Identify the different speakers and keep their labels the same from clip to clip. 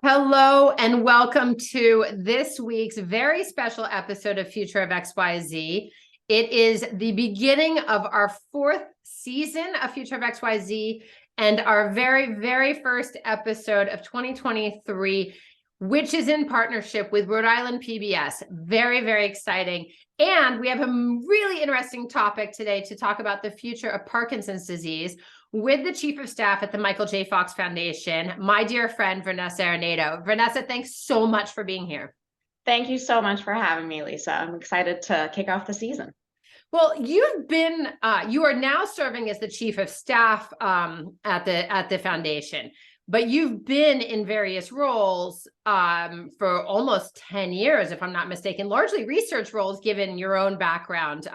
Speaker 1: Hello and welcome to this week's very special episode of Future of XYZ. It is the beginning of our fourth season of Future of XYZ and our very, very first episode of 2023, which is in partnership with Rhode Island PBS. Very, very exciting. And we have a really interesting topic today to talk about the future of Parkinson's disease with the Chief of Staff at the Michael J. Fox Foundation, my dear friend, Vanessa Arnedo. Vanessa, thanks so much for being here.
Speaker 2: Thank you so much for having me, Lisa. I'm excited to kick off the season.
Speaker 1: Well, you are now serving as the Chief of Staff at the foundation, but you've been in various roles for almost 10 years, if I'm not mistaken, largely research roles, given your own background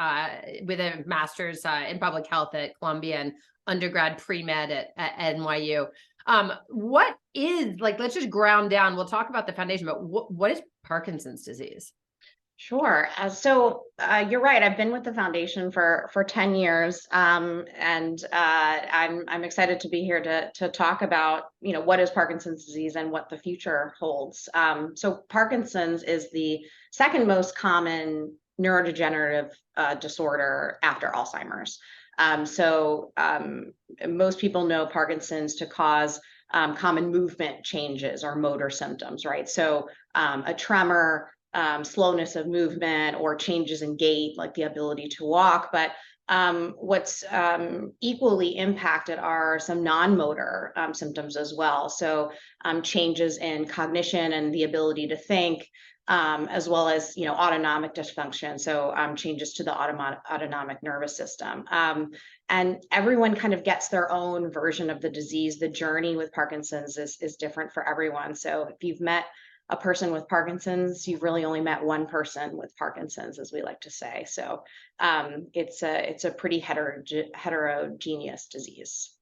Speaker 1: with a master's in public health at Columbia and undergrad pre-med at NYU. What is, let's just ground down. We'll talk about the foundation, but what is Parkinson's disease?
Speaker 2: Sure. You're right. I've been with the foundation for 10 years, and I'm excited to be here to talk about what is Parkinson's disease and what the future holds. So Parkinson's is the second most common neurodegenerative disorder after Alzheimer's. Most people know Parkinson's to cause common movement changes or motor symptoms, right? So a tremor, slowness of movement, or changes in gait, like the ability to walk. But what's equally impacted are some non-motor symptoms as well. So changes in cognition and the ability to think, as well as autonomic dysfunction, so changes to the autonomic nervous system. And everyone kind of gets their own version of the disease. The journey with Parkinson's is different for everyone. So if you've met a person with Parkinson's, you've really only met one person with Parkinson's, as we like to say. So it's a pretty heterogeneous disease.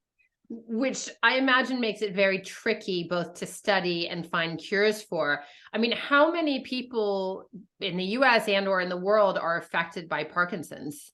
Speaker 1: Which I imagine makes it very tricky both to study and find cures for. I mean, how many people in the US and or in the world are affected by Parkinson's?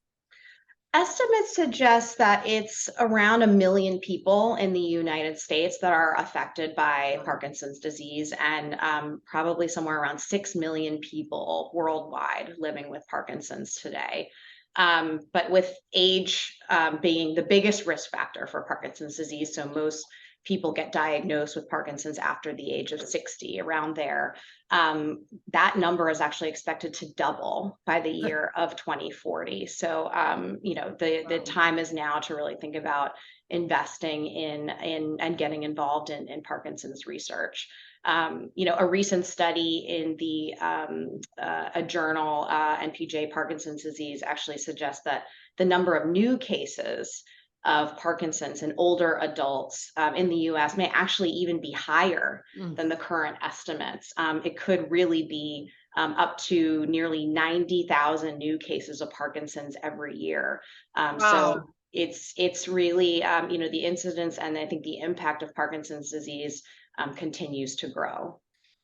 Speaker 2: Estimates suggest that it's around 1 million people in the United States that are affected by Parkinson's disease, and probably somewhere around 6 million people worldwide living with Parkinson's today. But with age being the biggest risk factor for Parkinson's disease, so most people get diagnosed with Parkinson's after the age of 60, around there. That number is actually expected to double by the year of 2040. So, the time is now to really think about investing in and getting involved in Parkinson's research. A recent study in a journal, NPJ Parkinson's disease, actually suggests that the number of new cases of Parkinson's in older adults in the US may actually even be higher than the current estimates. It could really be up to nearly 90,000 new cases of Parkinson's every year.
Speaker 1: Wow.
Speaker 2: So it's really, the incidence and I think the impact of Parkinson's disease continues to grow.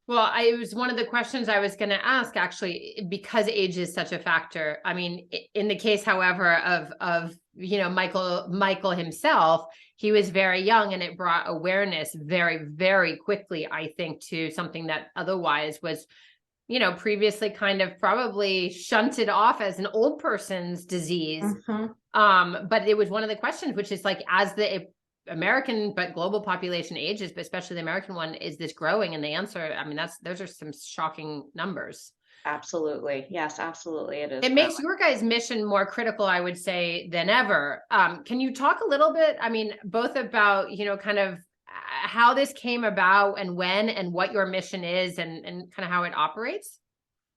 Speaker 1: Well, it was one of the questions I was going to ask, actually, because age is such a factor. I mean, in the case, however, of Michael himself, he was very young, and it brought awareness very, very quickly, I think, to something that otherwise was, previously kind of probably shunted off as an old person's disease.
Speaker 2: Mm-hmm.
Speaker 1: But it was one of the questions, which is as the American but global population ages, but especially the American one, is this growing? And the answer, I mean, those are some shocking numbers.
Speaker 2: Absolutely. Yes, absolutely. It is.
Speaker 1: It makes your guys' mission more critical, I would say, than ever. Can you talk a little bit, I mean, both about, kind of how this came about and when and what your mission is and kind of how it operates?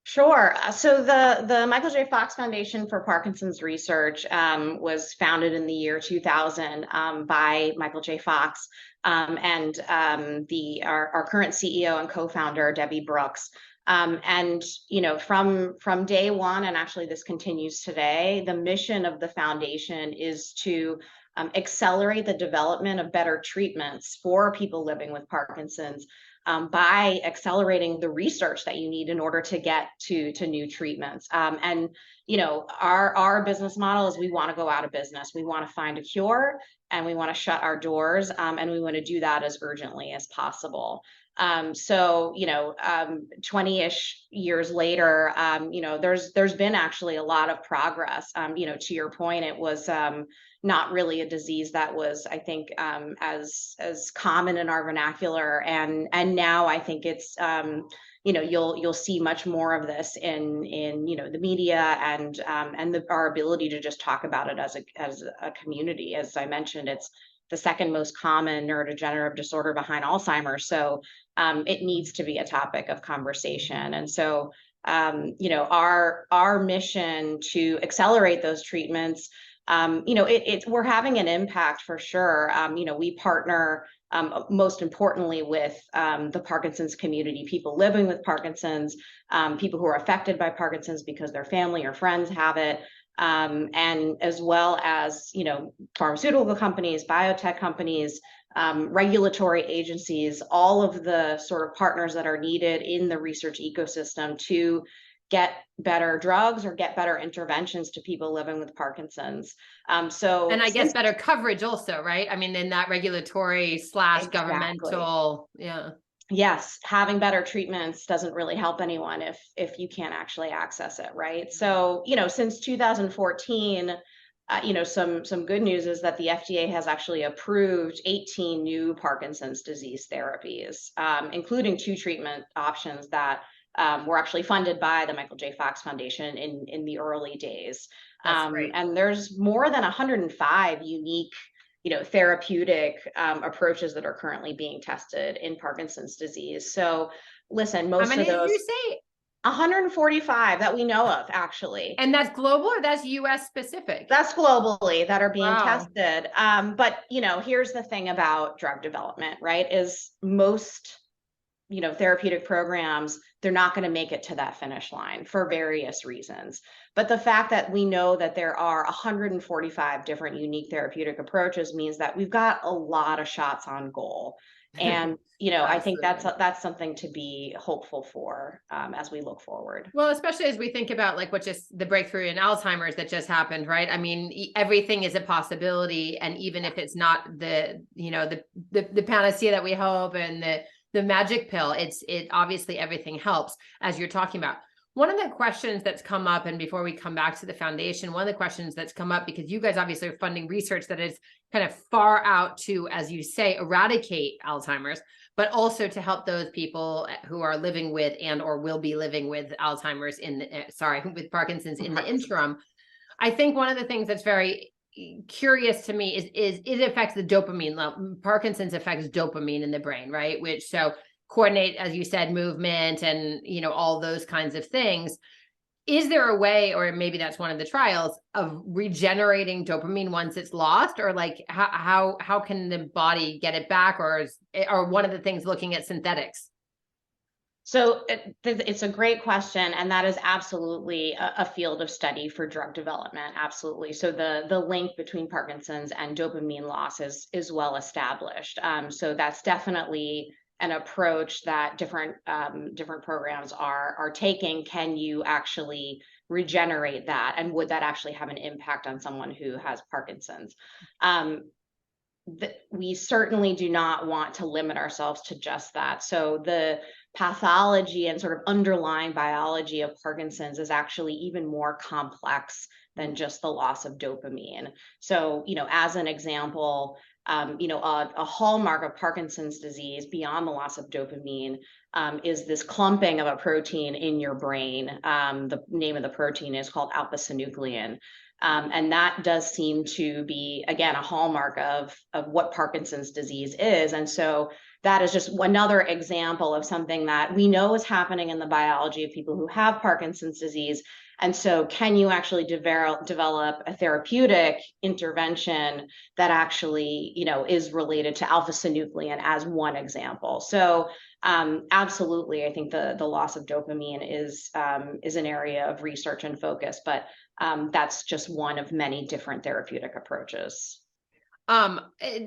Speaker 2: Sure. So the Michael J. Fox Foundation for Parkinson's Research was founded in the year 2000 by Michael J. Fox and our current CEO and co-founder, Debbie Brooks. From day one, and actually this continues today, the mission of the foundation is to accelerate the development of better treatments for people living with Parkinson's, by accelerating the research that you need in order to get to new treatments. And our business model is we want to go out of business. We want to find a cure, and we want to shut our doors, and we want to do that as urgently as possible. 20-ish years later, there's been actually a lot of progress. To your point, it was not really a disease that was, I think, as common in our vernacular, and now I think it's you'll see much more of this in the media, and our ability to just talk about it as a community. As I mentioned, it's the second most common neurodegenerative disorder behind Alzheimer's. So it needs to be a topic of conversation. And so, our mission to accelerate those treatments, we're having an impact for sure. We partner most importantly with the Parkinson's community, people living with Parkinson's, people who are affected by Parkinson's because their family or friends have it. And as well as, pharmaceutical companies, biotech companies, regulatory agencies, all of the sort of partners that are needed in the research ecosystem to get better drugs or get better interventions to people living with Parkinson's.
Speaker 1: And I guess better coverage also, right? I mean, in that regulatory / governmental, yeah.
Speaker 2: Yes, having better treatments doesn't really help anyone if you can't actually access it, right? So, since 2014, some good news is that the FDA has actually approved 18 new Parkinson's disease therapies, including 2 treatment options that were actually funded by the Michael J. Fox Foundation in the early days.
Speaker 1: That's great.
Speaker 2: And there's more than 105 unique therapeutic approaches that are currently being tested in Parkinson's disease. So listen, most of those—
Speaker 1: How many did you say?
Speaker 2: 145 that we know of, actually.
Speaker 1: And that's global, or that's US specific?
Speaker 2: That's globally that are being tested. But here's the thing about drug development, right? Is most therapeutic programs, they're not going to make it to that finish line for various reasons. But the fact that we know that there are 145 different unique therapeutic approaches means that we've got a lot of shots on goal. And, I think that's something to be hopeful for as we look forward.
Speaker 1: Well, especially as we think about what just the breakthrough in Alzheimer's that just happened, right? I mean, everything is a possibility. And even if it's not the panacea that we hope and the magic pill, it obviously everything helps, as you're talking about. One of the questions that's come up, and before we come back to the foundation, one of the questions that's come up, because you guys obviously are funding research that is kind of far out to, as you say, eradicate Alzheimer's, but also to help those people who are living with and or will be living with Alzheimer's with Parkinson's in the interim. I think one of the things that's very curious to me is it affects the dopamine level. Parkinson's affects dopamine in the brain, right? Which coordinate, as you said, movement and all those kinds of things. Is there a way, or maybe that's one of the trials, of regenerating dopamine once it's lost, or how can the body get it back, or one of the things looking at synthetics?
Speaker 2: So it's a great question, and that is absolutely a field of study for drug development. Absolutely. So the link between Parkinson's and dopamine loss is well established. So that's definitely an approach that different programs are taking. Can you actually regenerate that, and would that actually have an impact on someone who has Parkinson's? We certainly do not want to limit ourselves to just that. So the pathology and sort of underlying biology of Parkinson's is actually even more complex than just the loss of dopamine. So, as an example, a hallmark of Parkinson's disease beyond the loss of dopamine is this clumping of a protein in your brain. The name of the protein is called alpha-synuclein. And that does seem to be, again, a hallmark of what Parkinson's disease is. And so that is just another example of something that we know is happening in the biology of people who have Parkinson's disease. And so can you actually develop a therapeutic intervention that actually, is related to alpha-synuclein as one example? So absolutely, I think the loss of dopamine is an area of research and focus, but that's just one of many different therapeutic approaches.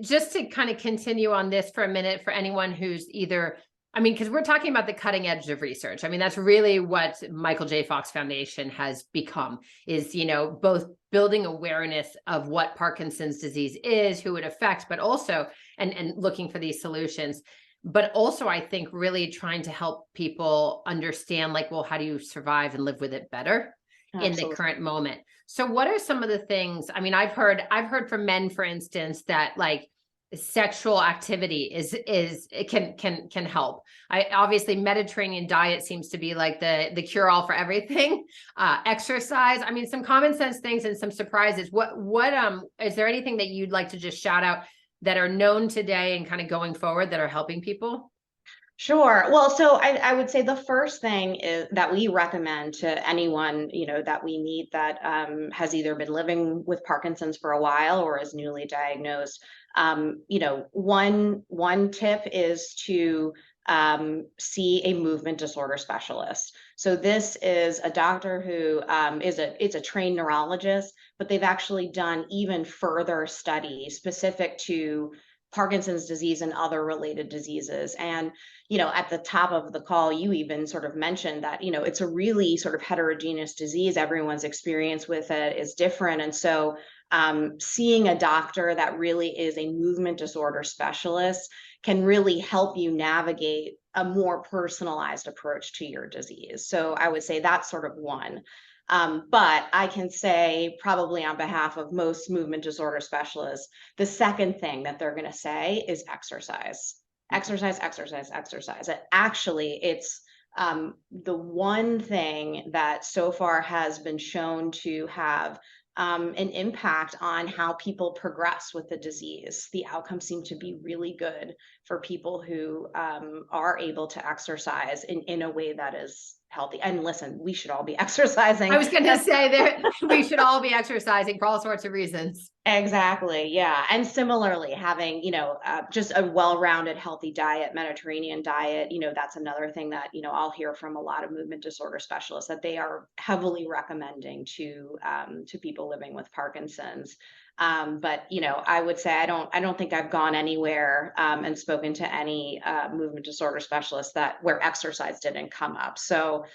Speaker 1: Just to kind of continue on this for a minute, for anyone who's either I mean, because we're talking about the cutting edge of research. I mean, that's really what Michael J. Fox Foundation has become, is, both building awareness of what Parkinson's disease is, who it affects, but also, and looking for these solutions. But also, I think really trying to help people understand, like, well, how do you survive and live with it better in the
Speaker 2: Absolutely.
Speaker 1: current moment? So what are some of the things? I mean, I've heard from men, for instance, that like sexual activity is it can help. I obviously Mediterranean diet seems to be like the cure all for everything. Exercise, I mean, some common sense things and some surprises. What is there anything that you'd like to just shout out that are known today and kind of going forward that are helping people?
Speaker 2: Sure. Well, so I would say the first thing is that we recommend to anyone, that we meet that has either been living with Parkinson's for a while or is newly diagnosed. One tip is to see a movement disorder specialist. So this is a doctor who is a trained neurologist, but they've actually done even further studies specific to Parkinson's disease and other related diseases. And, at the top of the call, you even sort of mentioned that, it's a really sort of heterogeneous disease. Everyone's experience with it is different. And so seeing a doctor that really is a movement disorder specialist can really help you navigate a more personalized approach to your disease. So I would say that's sort of one. But I can say, probably on behalf of most movement disorder specialists, the second thing that they're going to say is exercise. Exercise, exercise, exercise. And actually, it's the one thing that so far has been shown to have an impact on how people progress with the disease. The outcomes seem to be really good for people who are able to exercise in a way that is healthy. And listen, we should all be exercising.
Speaker 1: I was going to say that we should all be exercising for all sorts of reasons.
Speaker 2: Exactly. Yeah. And similarly, having, just a well-rounded, healthy diet, Mediterranean diet, that's another thing that, I'll hear from a lot of movement disorder specialists that they are heavily recommending to people living with Parkinson's. But, I would say I don't think I've gone anywhere and spoken to any movement disorder specialists where exercise didn't come up. So,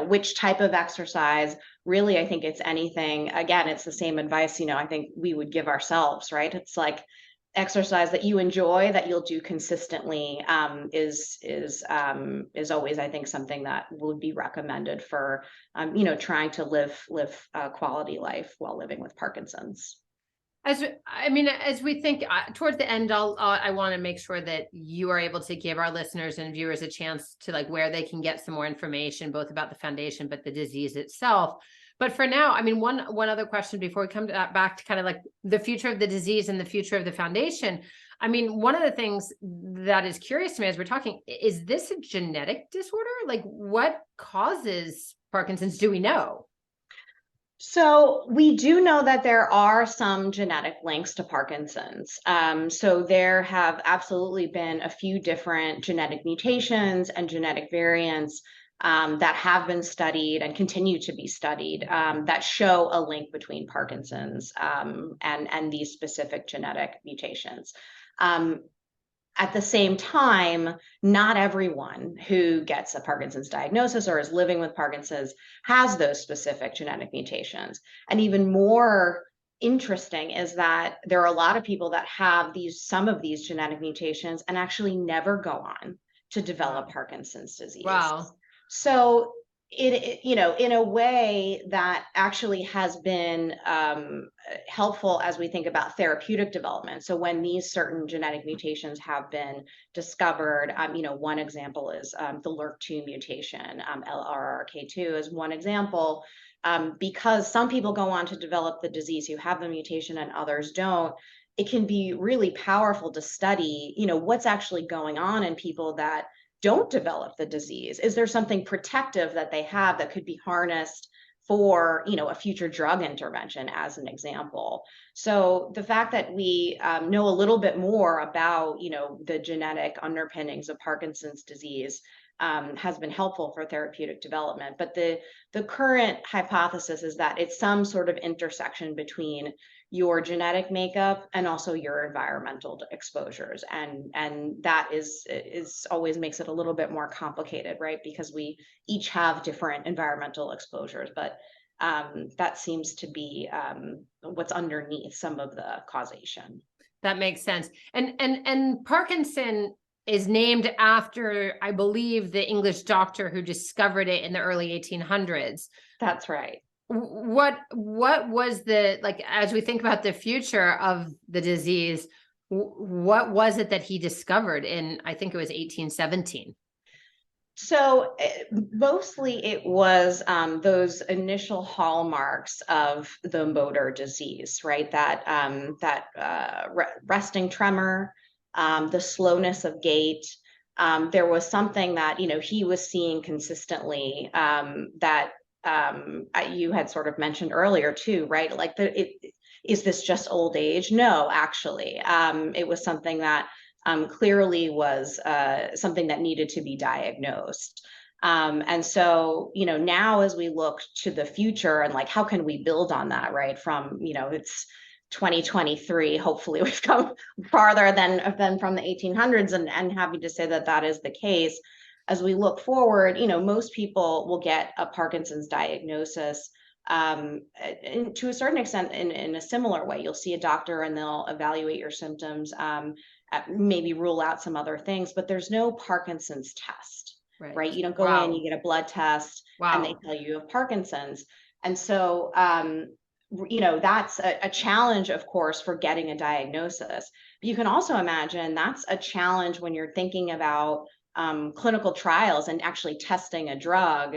Speaker 2: which type of exercise? Really, I think it's anything. Again, it's the same advice, I think we would give ourselves, right? It's like exercise that you enjoy, that you'll do consistently, is always, I think, something that would be recommended for, trying to live a quality life while living with Parkinson's.
Speaker 1: As we think towards the end, I want to make sure that you are able to give our listeners and viewers a chance to like where they can get some more information, both about the foundation, but the disease itself. But for now, I mean, one other question before we come to that, back to kind of like the future of the disease and the future of the foundation. I mean, one of the things that is curious to me as we're talking, is this a genetic disorder? Like, what causes Parkinson's? Do we know?
Speaker 2: So we do know that there are some genetic links to Parkinson's. So there have absolutely been a few different genetic mutations and genetic variants that have been studied and continue to be studied that show a link between Parkinson's and these specific genetic mutations. At the same time, not everyone who gets a Parkinson's diagnosis or is living with Parkinson's has those specific genetic mutations. And even more interesting is that there are a lot of people that have some of these genetic mutations and actually never go on to develop Parkinson's disease.
Speaker 1: Wow.
Speaker 2: So in a way that actually has been helpful as we think about therapeutic development. So when these certain genetic mutations have been discovered, one example is the LRRK2 mutation, LRRK2 is one example, because some people go on to develop the disease who have the mutation and others don't. It can be really powerful to study, what's actually going on in people that don't develop the disease. Is there something protective that they have that could be harnessed for, a future drug intervention, as an example? So the fact that we know a little bit more about, the genetic underpinnings of Parkinson's disease has been helpful for therapeutic development. But the current hypothesis is that it's some sort of intersection between your genetic makeup and also your environmental exposures. And that is always makes it a little bit more complicated, right? Because we each have different environmental exposures, but that seems to be what's underneath some of the causation.
Speaker 1: That makes sense. And Parkinson is named after, I believe, the English doctor who discovered it in the early 1800s.
Speaker 2: That's right.
Speaker 1: What was the, like, as we think about the future of the disease, what was it that he discovered in, I think it was 1817?
Speaker 2: So mostly it was those initial hallmarks of the motor disease, right? Resting tremor, the slowness of gait. There was something that he was seeing consistently, that you had sort of mentioned earlier too, right? Like is this just old age? No, actually, it was something that clearly was something that needed to be diagnosed. And so, now as we look to the future and like, how can we build on that, right? From, it's 2023, hopefully we've come farther than from the 1800s, and happy to say that that is the case. As we look forward, most people will get a Parkinson's diagnosis and to a certain extent in a similar way. You'll see a doctor and they'll evaluate your symptoms, maybe rule out some other things, but there's no Parkinson's test, right? You don't go in, you get a blood test, and they tell you have Parkinson's. And so, that's a challenge, of course, for getting a diagnosis. But you can also imagine that's a challenge when you're thinking about clinical trials and actually testing a drug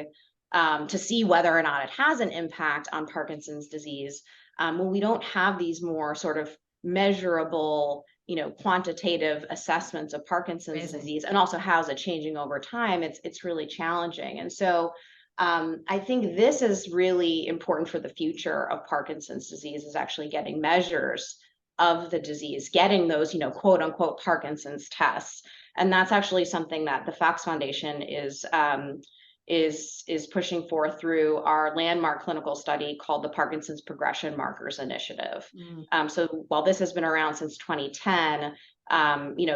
Speaker 2: to see whether or not it has an impact on Parkinson's disease. When we don't have these more sort of measurable, quantitative assessments of Parkinson's disease, and also how's it changing over time, it's really challenging. And so I think this is really important for the future of Parkinson's disease, is actually getting measures of the disease, getting those, quote unquote Parkinson's tests. And that's actually something that the Fox Foundation is pushing forth through our landmark clinical study called the Parkinson's Progression Markers Initiative. So while this has been around since 2010,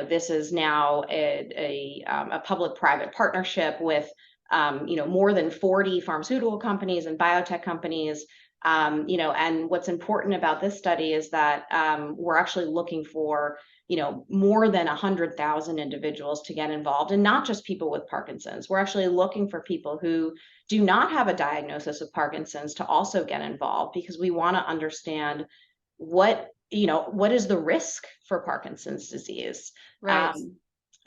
Speaker 2: this is now a public-private partnership with more than 40 pharmaceutical companies and biotech companies. And what's important about this study is that we're actually looking for more than 100,000 individuals to get involved, and not just people with Parkinson's. We're actually looking for people who do not have a diagnosis of Parkinson's to also get involved, because we want to understand what is the risk for Parkinson's disease.
Speaker 1: Right.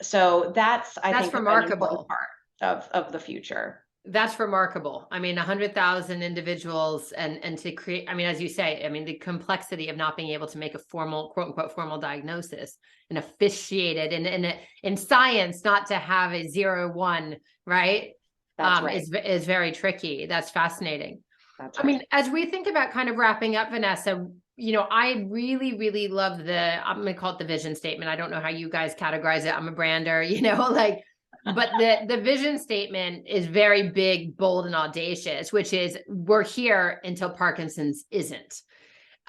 Speaker 2: So that's, I think,
Speaker 1: remarkable.
Speaker 2: An important part of the future.
Speaker 1: That's remarkable. I mean, 100,000 individuals and to create, I mean, as you say, I mean, the complexity of not being able to make a formal, quote unquote, formal diagnosis and officiate it in science, not to have a 0-1, right?
Speaker 2: That's right.
Speaker 1: Is very tricky. That's fascinating.
Speaker 2: That's right.
Speaker 1: I mean, as we think about kind of wrapping up, Vanessa, I really, really love I'm going to call it the vision statement. I don't know how you guys categorize it. I'm a brander, but the vision statement is very big, bold, and audacious, which is we're here until Parkinson's isn't.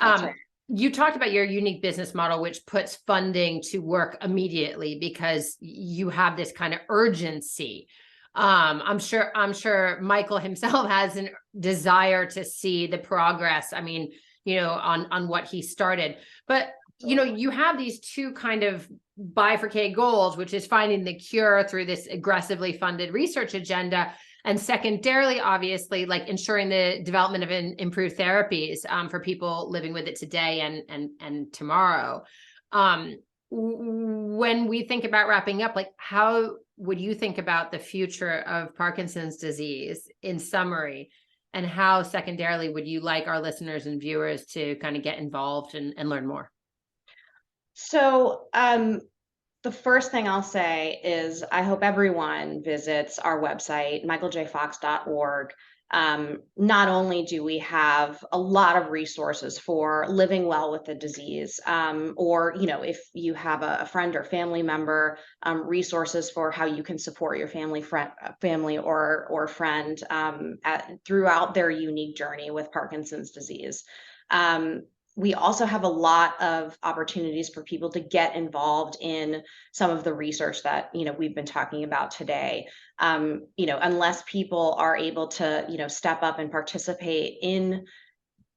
Speaker 2: Right.
Speaker 1: You talked about your unique business model, which puts funding to work immediately because you have this kind of urgency. I'm sure Michael himself has a desire to see the progress. I mean, on what he started, but you have these two kind of bifurcated goals, which is finding the cure through this aggressively funded research agenda, and secondarily, obviously, like ensuring the development of improved therapies for people living with it today and tomorrow. When we think about wrapping up, like, how would you think about the future of Parkinson's disease in summary? And how secondarily would you like our listeners and viewers to kind of get involved and learn more?
Speaker 2: So the first thing I'll say is I hope everyone visits our website, michaeljfox.org. Not only do we have a lot of resources for living well with the disease, or, if you have a friend or family member, resources for how you can support your family or friend throughout their unique journey with Parkinson's disease. we also have a lot of opportunities for people to get involved in some of the research that, we've been talking about today. Unless people are able to, step up and participate in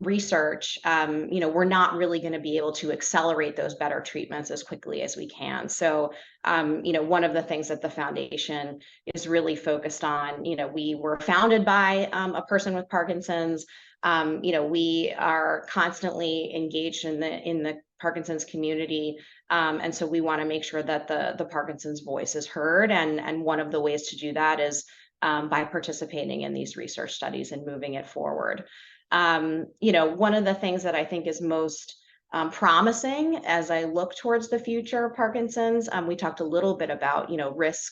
Speaker 2: research, we're not really going to be able to accelerate those better treatments as quickly as we can. So, one of the things that the foundation is really focused on, we were founded by a person with Parkinson's. We are constantly engaged in the Parkinson's community. And so we want to make sure that the Parkinson's voice is heard. And one of the ways to do that is by participating in these research studies and moving it forward. One of the things that I think is most promising as I look towards the future of Parkinson's, we talked a little bit about, risk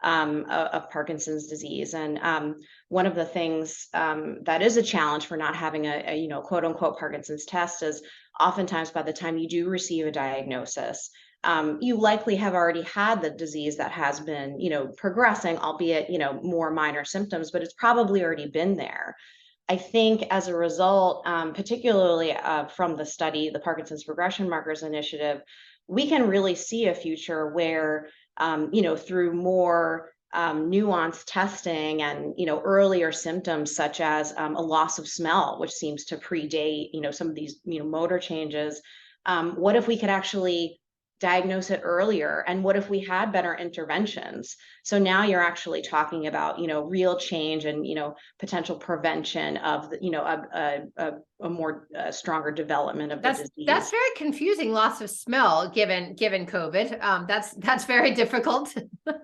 Speaker 2: of Parkinson's disease. And one of the things that is a challenge for not having a quote unquote Parkinson's test is oftentimes by the time you do receive a diagnosis, you likely have already had the disease that has been, progressing, albeit, more minor symptoms, but it's probably already been there. I think as a result, particularly from the study, the Parkinson's Progression Markers Initiative, we can really see a future where, through more nuanced testing and, earlier symptoms such as a loss of smell, which seems to predate, some of these, motor changes. What if we could actually diagnose it earlier? And what if we had better interventions? So now you're actually talking about, real change and, potential prevention of the, a more stronger development of the disease.
Speaker 1: That's very confusing. Loss of smell, given COVID. That's very difficult.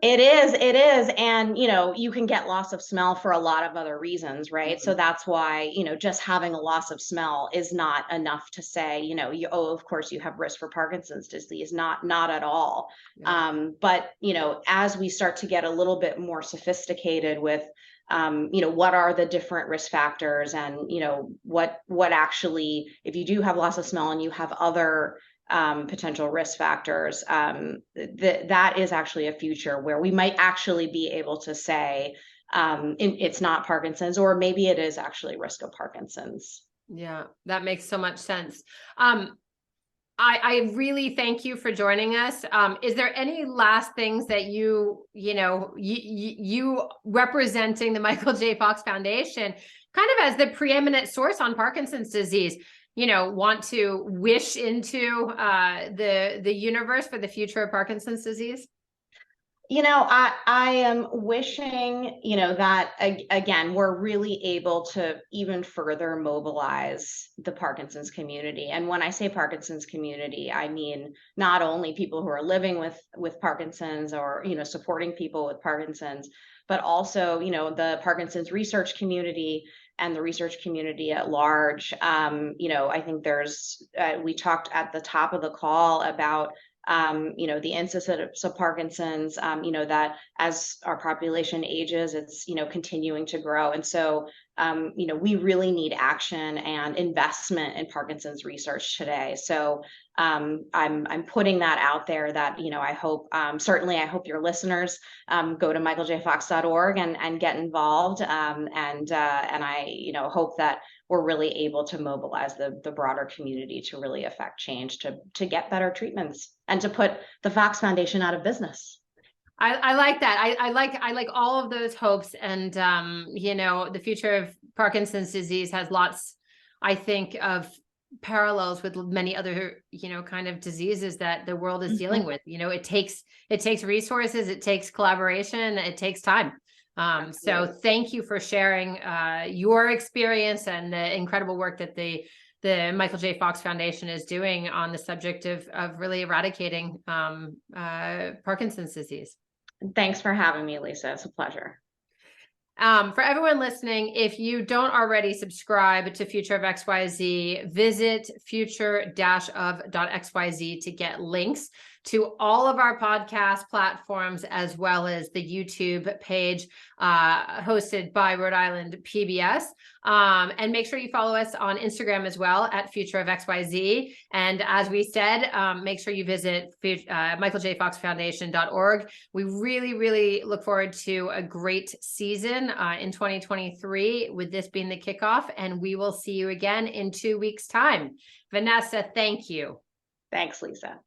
Speaker 2: It is. And, you can get loss of smell for a lot of other reasons, right? Mm-hmm. So that's why, just having a loss of smell is not enough to say, of course you have risk for Parkinson's disease, not at all. Yeah. But, as we start to get a little bit more sophisticated with, what are the different risk factors and, what actually, if you do have loss of smell and you have other potential risk factors, that is actually a future where we might actually be able to say it's not Parkinson's, or maybe it is actually risk of Parkinson's.
Speaker 1: Yeah, that makes so much sense. I really thank you for joining us. Is there any last things that you representing the Michael J. Fox Foundation, kind of as the preeminent source on Parkinson's disease, want to wish into the universe for the future of Parkinson's disease?
Speaker 2: I am wishing, that again, we're really able to even further mobilize the Parkinson's community. And when I say Parkinson's community, I mean not only people who are living with Parkinson's or, supporting people with Parkinson's, but also, the Parkinson's research community and the research community at large. I think we talked at the top of the call about the incidence of Parkinson's, that as our population ages, it's, continuing to grow. And so, we really need action and investment in Parkinson's research today. So I'm putting that out there that, I hope, certainly I hope your listeners go to michaeljfox.org and get involved. And I, hope that we're really able to mobilize the broader community to really affect change, to get better treatments and to put the Fox Foundation out of business.
Speaker 1: I like that. I like all of those hopes. And, the future of Parkinson's disease has lots, I think, of parallels with many other, kind of diseases that the world is dealing with. It takes resources, it takes collaboration, it takes time. So thank you for sharing your experience and the incredible work that the Michael J. Fox Foundation is doing on the subject of really eradicating Parkinson's disease.
Speaker 2: Thanks for having me, Lisa. It's a pleasure.
Speaker 1: For everyone listening, if you don't already subscribe to Future of XYZ, visit future-of.xyz to get links to all of our podcast platforms, as well as the YouTube page hosted by Rhode Island PBS. And make sure you follow us on Instagram as well at Future of XYZ. And as we said, make sure you visit michaeljfoxfoundation.org. We really, really look forward to a great season in 2023, with this being the kickoff. And we will see you again in 2 weeks' time. Vanessa, thank you.
Speaker 2: Thanks, Lisa.